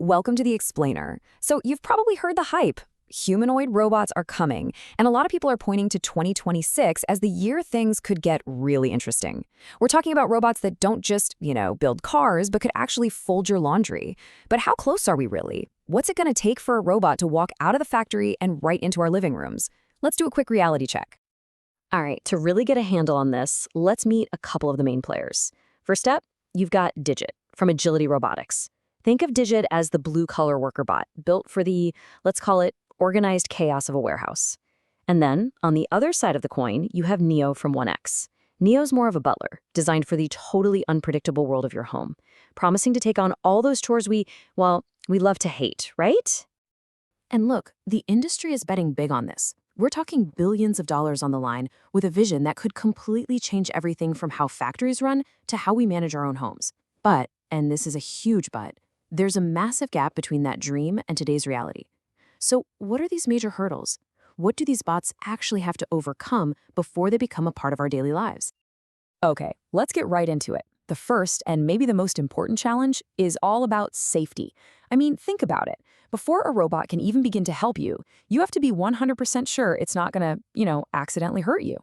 welcome to the Explainer. So you've probably heard the hype. Humanoid robots are coming, and a lot of people are pointing to 2026 as the year things could get really interesting. We're talking about robots that don't just, build cars, but could actually fold your laundry. But how close are we really? What's it going to take for a robot to walk out of the factory and right into our living rooms? Let's do a quick reality check. All right, to really get a handle on this, let's meet a couple of the main players. First up, you've got Digit from Agility Robotics. Think of Digit as the blue-collar worker bot, built for the, let's call it, organized chaos of a warehouse. And then, on the other side of the coin, you have Neo from 1X. Neo's more of a butler, designed for the totally unpredictable world of your home, promising to take on all those chores we love to hate, right? And look, the industry is betting big on this. We're talking billions of dollars on the line with a vision that could completely change everything from how factories run to how we manage our own homes. But, and this is a huge but, there's a massive gap between that dream and today's reality. So what are these major hurdles? What do these bots actually have to overcome before they become a part of our daily lives? Okay, let's get right into it. The first, and maybe the most important challenge, is all about safety. I mean, think about it. Before a robot can even begin to help you, you have to be 100% sure it's not gonna, accidentally hurt you.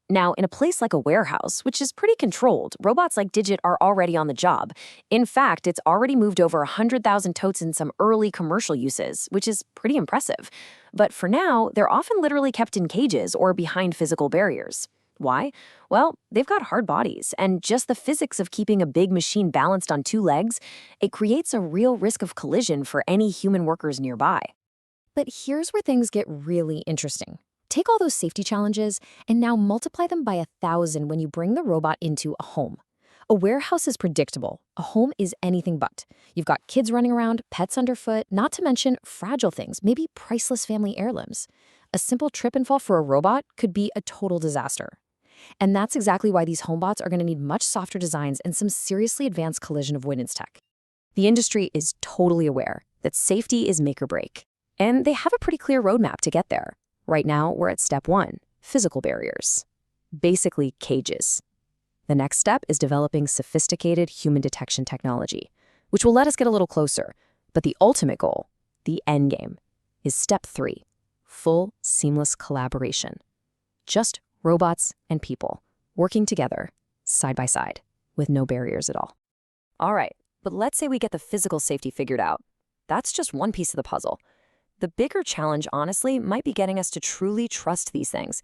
Now, in a place like a warehouse, which is pretty controlled, robots like Digit are already on the job. In fact, it's already moved over 100,000 totes in some early commercial uses, which is pretty impressive. But for now, they're often literally kept in cages or behind physical barriers. Why? Well, they've got hard bodies, and just the physics of keeping a big machine balanced on two legs, it creates a real risk of collision for any human workers nearby. But here's where things get really interesting. Take all those safety challenges and now multiply them by 1,000 when you bring the robot into a home. A warehouse is predictable. A home is anything but. You've got kids running around, pets underfoot, not to mention fragile things, maybe priceless family heirlooms. A simple trip and fall for a robot could be a total disaster. And that's exactly why these homebots are going to need much softer designs and some seriously advanced collision avoidance tech. The industry is totally aware that safety is make or break, and they have a pretty clear roadmap to get there. Right now, we're at step 1, physical barriers. Basically, cages. The next step is developing sophisticated human detection technology, which will let us get a little closer. But the ultimate goal, the end game, is step 3, full seamless collaboration. Just robots and people working together, side by side, with no barriers at all. All right, but let's say we get the physical safety figured out. That's just one piece of the puzzle. The bigger challenge, honestly, might be getting us to truly trust these things.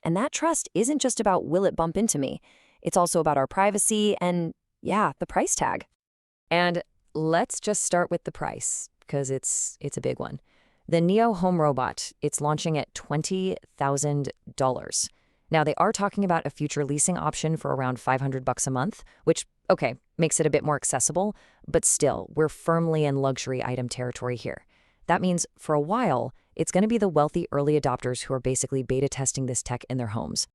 And that trust isn't just about will it bump into me. It's also about our privacy and, the price tag. And let's just start with the price, because it's a big one. The Neo Home Robot, it's launching at $20,000. Now, they are talking about a future leasing option for around $500 a month, which, okay, makes it a bit more accessible, but still, we're firmly in luxury item territory here. That means, for a while, it's going to be the wealthy early adopters who are basically beta testing this tech in their homes.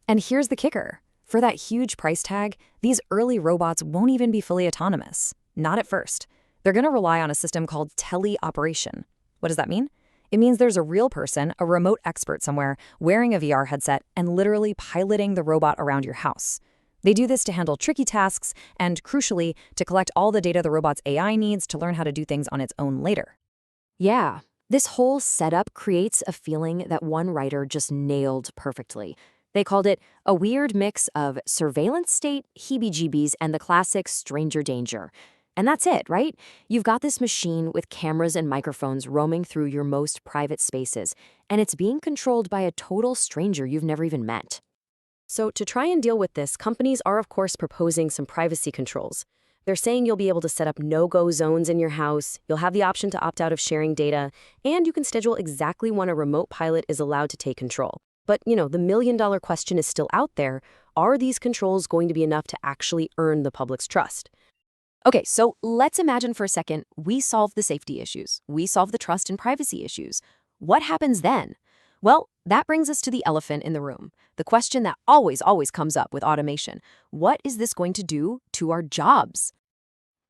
And here's the kicker. For that huge price tag, these early robots won't even be fully autonomous. Not at first. They're going to rely on a system called teleoperation. What does that mean? It means there's a real person, a remote expert somewhere, wearing a VR headset and literally piloting the robot around your house. They do this to handle tricky tasks and, crucially, to collect all the data the robot's AI needs to learn how to do things on its own later. Yeah, this whole setup creates a feeling that one writer just nailed perfectly. They called it a weird mix of surveillance state, heebie-jeebies, and the classic stranger danger. And that's it, right? You've got this machine with cameras and microphones roaming through your most private spaces, and it's being controlled by a total stranger you've never even met. So to try and deal with this, companies are of course proposing some privacy controls. They're saying you'll be able to set up no-go zones in your house, you'll have the option to opt out of sharing data, and you can schedule exactly when a remote pilot is allowed to take control. But, the million-dollar question is still out there. Are these controls going to be enough to actually earn the public's trust? Okay, so let's imagine for a second we solve the safety issues. We solve the trust and privacy issues. What happens then? Well, that brings us to the elephant in the room. The question that always comes up with automation. What is this going to do to our jobs?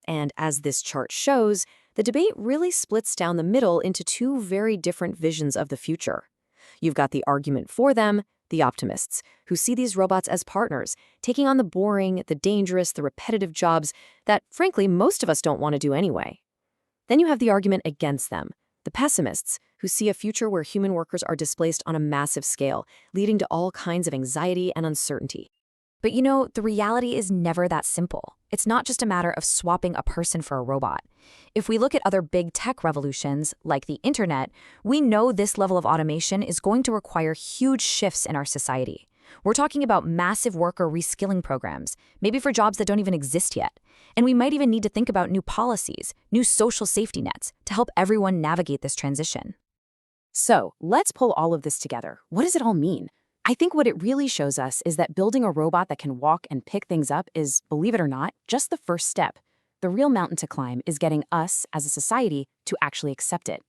And as this chart shows, the debate really splits down the middle into two very different visions of the future. You've got the argument for them, the optimists, who see these robots as partners, taking on the boring, the dangerous, the repetitive jobs that, frankly, most of us don't want to do anyway. Then you have the argument against them, the pessimists, who see a future where human workers are displaced on a massive scale, leading to all kinds of anxiety and uncertainty. But you know, the reality is never that simple. It's not just a matter of swapping a person for a robot. If we look at other big tech revolutions, like the internet, we know this level of automation is going to require huge shifts in our society. We're talking about massive worker reskilling programs, maybe for jobs that don't even exist yet. And we might even need to think about new policies, new social safety nets, to help everyone navigate this transition. So, let's pull all of this together. What does it all mean? I think what it really shows us is that building a robot that can walk and pick things up is, believe it or not, just the first step. The real mountain to climb is getting us, as a society, to actually accept it.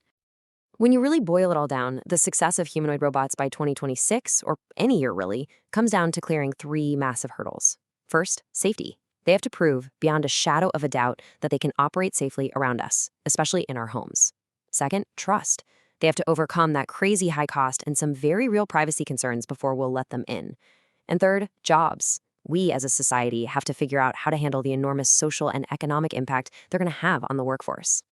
When you really boil it all down, the success of humanoid robots by 2026, or any year really, comes down to clearing three massive hurdles. First, safety. They have to prove, beyond a shadow of a doubt, that they can operate safely around us, especially in our homes. Second, trust. They have to overcome that crazy high cost and some very real privacy concerns before we'll let them in. And third, jobs. We as a society have to figure out how to handle the enormous social and economic impact they're going to have on the workforce.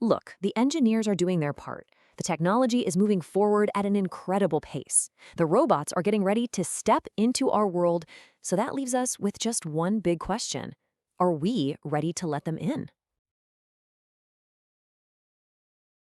Look, the engineers are doing their part. The technology is moving forward at an incredible pace. The robots are getting ready to step into our world, so that leaves us with just one big question. Are we ready to let them in?